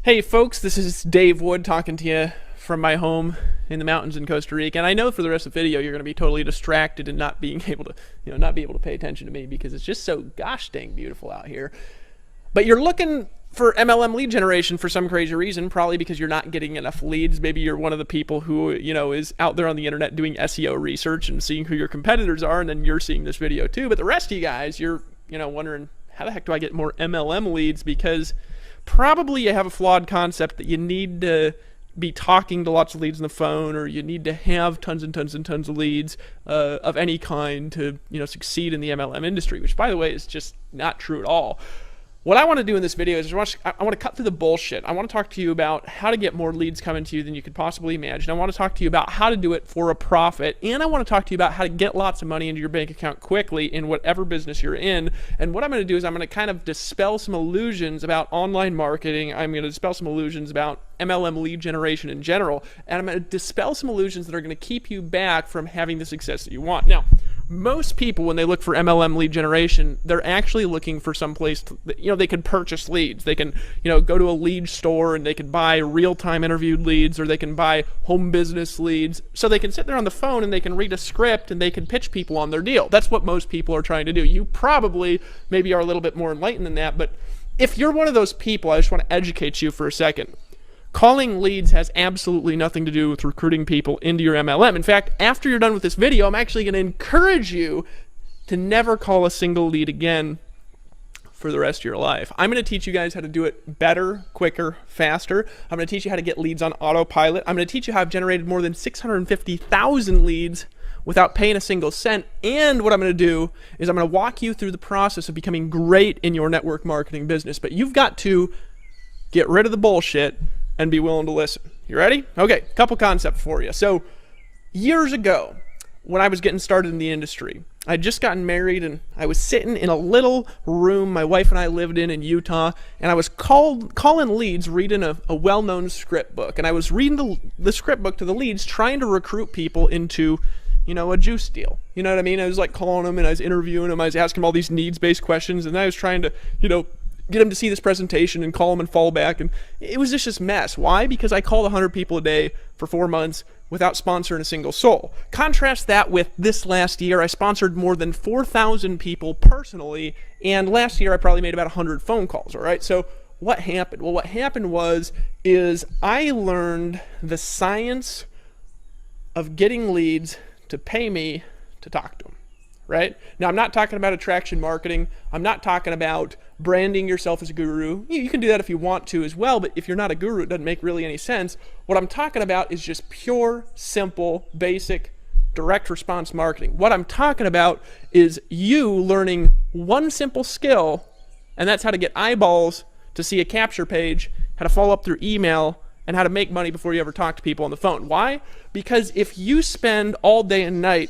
Hey folks, this is Dave Wood talking to you from my home in the mountains in Costa Rica. And I know for the rest of the video you're going to be totally distracted and not being able to, not be able to pay attention to me because it's just so gosh dang beautiful out here. But you're looking for MLM lead generation for some crazy reason, probably because you're not getting enough leads. Maybe you're one of the people who, is out there on the internet doing SEO research and seeing who your competitors are, and then you're seeing this video too. But the rest of you guys, you're, wondering, how the heck do I get more MLM leads? Because probably you have a flawed concept that you need to be talking to lots of leads on the phone, or you need to have tons and tons and tons of leads of any kind to succeed in the MLM industry, which by the way is just not true at all. What I want to do in this video is I want to cut through the bullshit. I want to talk to you about how to get more leads coming to you than you could possibly imagine. I want to talk to you about how to do it for a profit, and I want to talk to you about how to get lots of money into your bank account quickly in whatever business you're in. And what I'm going to do is I'm going to kind of dispel some illusions about online marketing. I'm going to dispel some illusions about MLM lead generation in general, and I'm going to dispel some illusions that are going to keep you back from having the success that you want. Now, most people, when they look for MLM lead generation, they're actually looking for some place they can purchase leads. They can, go to a lead store and they can buy real-time interviewed leads, or they can buy home business leads. So they can sit there on the phone and they can read a script and they can pitch people on their deal. That's what most people are trying to do. You probably maybe are a little bit more enlightened than that, but if you're one of those people, I just want to educate you for a second. Calling leads has absolutely nothing to do with recruiting people into your MLM. In fact, after you're done with this video, I'm actually going to encourage you to never call a single lead again for the rest of your life. I'm going to teach you guys how to do it better, quicker, faster. I'm going to teach you how to get leads on autopilot. I'm going to teach you how I've generated more than 650,000 leads without paying a single cent. And what I'm going to do is I'm going to walk you through the process of becoming great in your network marketing business. But you've got to get rid of the bullshit and be willing to listen. You ready? Okay, couple concepts for you. So years ago, when I was getting started in the industry, I'd just gotten married and I was sitting in a little room my wife and I lived in Utah, and I was calling leads, reading a well-known script book. And I was reading the script book to the leads, trying to recruit people into a juice deal. You know what I mean? I was like calling them and I was interviewing them. I was asking them all these needs-based questions, and I was trying to, get them to see this presentation and call them and fall back. And it was just this mess. Why? Because I called 100 people a day for 4 months without sponsoring a single soul. Contrast that with this last year. I sponsored more than 4,000 people personally, and last year I probably made about 100 phone calls, all right? So what happened? Well, what happened is I learned the science of getting leads to pay me to talk to them. Right? Now, I'm not talking about attraction marketing. I'm not talking about branding yourself as a guru. You can do that if you want to as well, but if you're not a guru, it doesn't make really any sense. What I'm talking about is just pure, simple, basic, direct response marketing. What I'm talking about is you learning one simple skill, and that's how to get eyeballs to see a capture page, how to follow up through email, and how to make money before you ever talk to people on the phone. Why? Because if you spend all day and night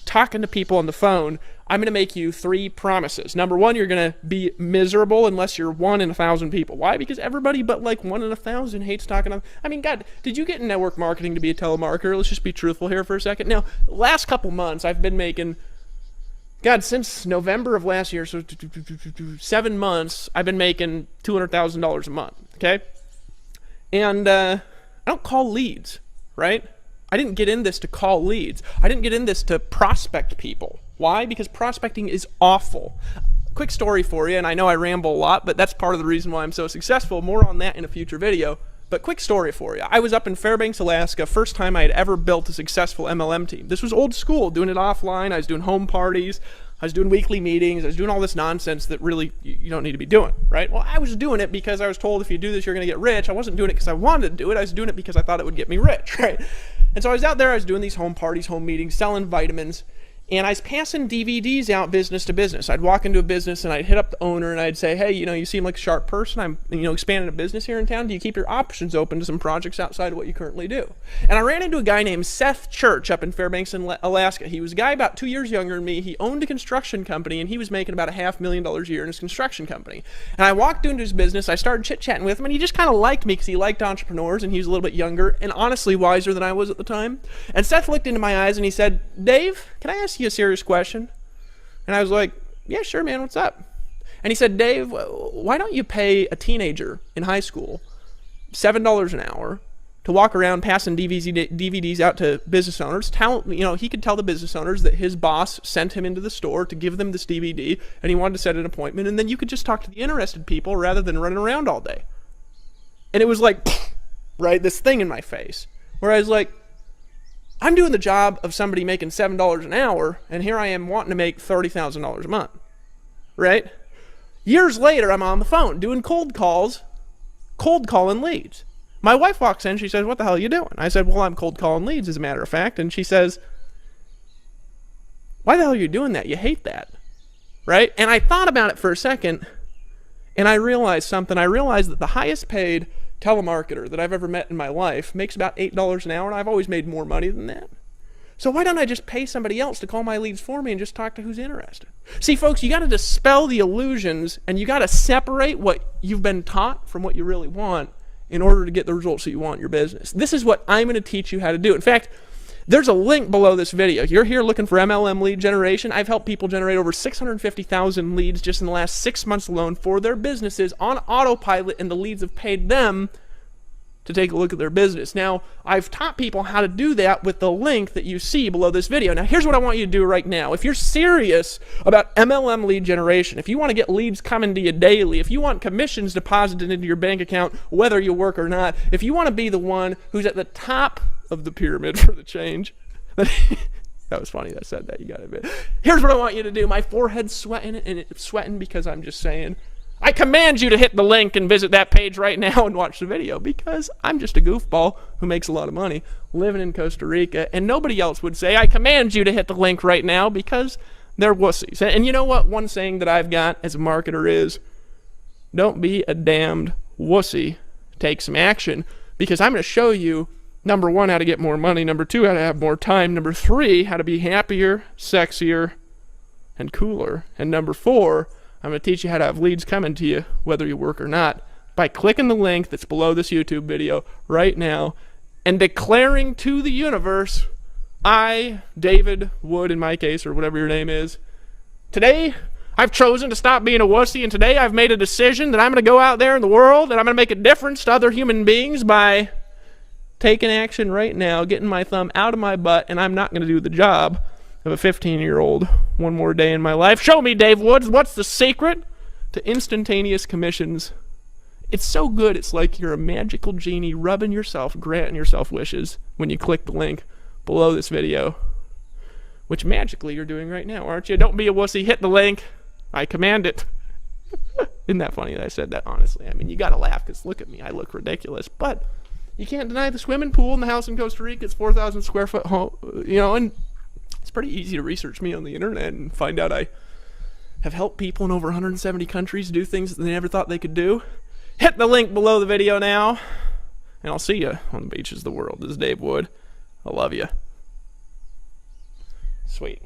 talking to people on the phone, I'm going to make you 3 promises. Number 1, you're going to be miserable unless you're 1 in 1,000 people. Why? Because everybody but like 1 in 1,000 hates talking on. I mean, God, did you get in network marketing to be a telemarketer? Let's just be truthful here for a second. Now, last couple months, I've been making, since November of last year, so 7 months, I've been making $200,000 a month, okay? And I don't call leads, right? I didn't get in this to call leads. I didn't get in this to prospect people. Why? Because prospecting is awful. Quick story for you, and I know I ramble a lot, but that's part of the reason why I'm so successful. More on that in a future video. But quick story for you. I was up in Fairbanks, Alaska, first time I had ever built a successful MLM team. This was old school, doing it offline. I was doing home parties. I was doing weekly meetings. I was doing all this nonsense that really you don't need to be doing, right? Well, I was doing it because I was told if you do this, you're going to get rich. I wasn't doing it because I wanted to do it. I was doing it because I thought it would get me rich, right? And so I was out there, I was doing these home parties, home meetings, selling vitamins, and I was passing DVDs out business to business. I'd walk into a business and I'd hit up the owner and I'd say, hey, you seem like a sharp person. I'm, expanding a business here in town. Do you keep your options open to some projects outside of what you currently do? And I ran into a guy named Seth Church up in Fairbanks, Alaska. He was a guy about 2 years younger than me. He owned a construction company and he was making about $500,000 a year in his construction company. And I walked into his business, I started chit-chatting with him, and he just kind of liked me because he liked entrepreneurs and he was a little bit younger and honestly wiser than I was at the time. And Seth looked into my eyes and he said, Dave, can I ask you a serious question? And I was like, yeah, sure, man, what's up? And he said, Dave, why don't you pay a teenager in high school $7 an hour to walk around passing DVDs out to business owners. He could tell the business owners that his boss sent him into the store to give them this DVD, and he wanted to set an appointment, and then you could just talk to the interested people rather than running around all day. And it was like, right, this thing in my face, where I was like, I'm doing the job of somebody making $7 an hour, and here I am wanting to make $30,000 a month, right? Years later, I'm on the phone doing cold calling leads. My wife walks in, she says, what the hell are you doing? I said, well, I'm cold calling leads, as a matter of fact. And she says, why the hell are you doing that? You hate that, right? And I thought about it for a second, and I realized something. I realized that the highest paid telemarketer that I've ever met in my life makes about $8 an hour, and I've always made more money than that. So why don't I just pay somebody else to call my leads for me and just talk to who's interested? See, folks, you got to dispel the illusions, and you got to separate what you've been taught from what you really want in order to get the results that you want in your business. This is what I'm going to teach you how to do. In fact, there's a link below this video. You're here looking for MLM lead generation. I've helped people generate over 650,000 leads just in the last 6 months alone for their businesses on autopilot, and the leads have paid them to take a look at their business. Now, I've taught people how to do that with the link that you see below this video. Now, here's what I want you to do right now. If you're serious about MLM lead generation, if you want to get leads coming to you daily, if you want commissions deposited into your bank account, whether you work or not, if you want to be the one who's at the top of the pyramid for the change, that was funny that I said that, you gotta admit. Here's what I want you to do. My forehead's sweating, and it's sweating because I'm just saying, I command you to hit the link and visit that page right now and watch the video, because I'm just a goofball who makes a lot of money living in Costa Rica, and nobody else would say, I command you to hit the link right now, because they're wussies. And you know what? One saying that I've got as a marketer is, don't be a damned wussy. Take some action, because I'm going to show you, number one, how to get more money, number two, how to have more time, number three, how to be happier, sexier, and cooler, and number four, I'm going to teach you how to have leads coming to you, whether you work or not, by clicking the link that's below this YouTube video right now and declaring to the universe, I, David Wood in my case, or whatever your name is, today I've chosen to stop being a wussy, and today I've made a decision that I'm going to go out there in the world and I'm going to make a difference to other human beings by taking action right now, getting my thumb out of my butt, and I'm not going to do the job of a 15-year-old one more day in my life. Show me, Dave Woods, what's the secret to instantaneous commissions? It's so good, it's like you're a magical genie rubbing yourself, granting yourself wishes when you click the link below this video, which magically you're doing right now, aren't you? Don't be a wussy, hit the link. I command it. Isn't that funny that I said that, honestly? I mean, you gotta laugh, because look at me, I look ridiculous, but you can't deny the swimming pool in the house in Costa Rica. It's 4,000 square foot home, and it's pretty easy to research me on the internet and find out I have helped people in over 170 countries do things that they never thought they could do. Hit the link below the video now, and I'll see you on the beaches of the world. This is Dave Wood. I love you. Sweet.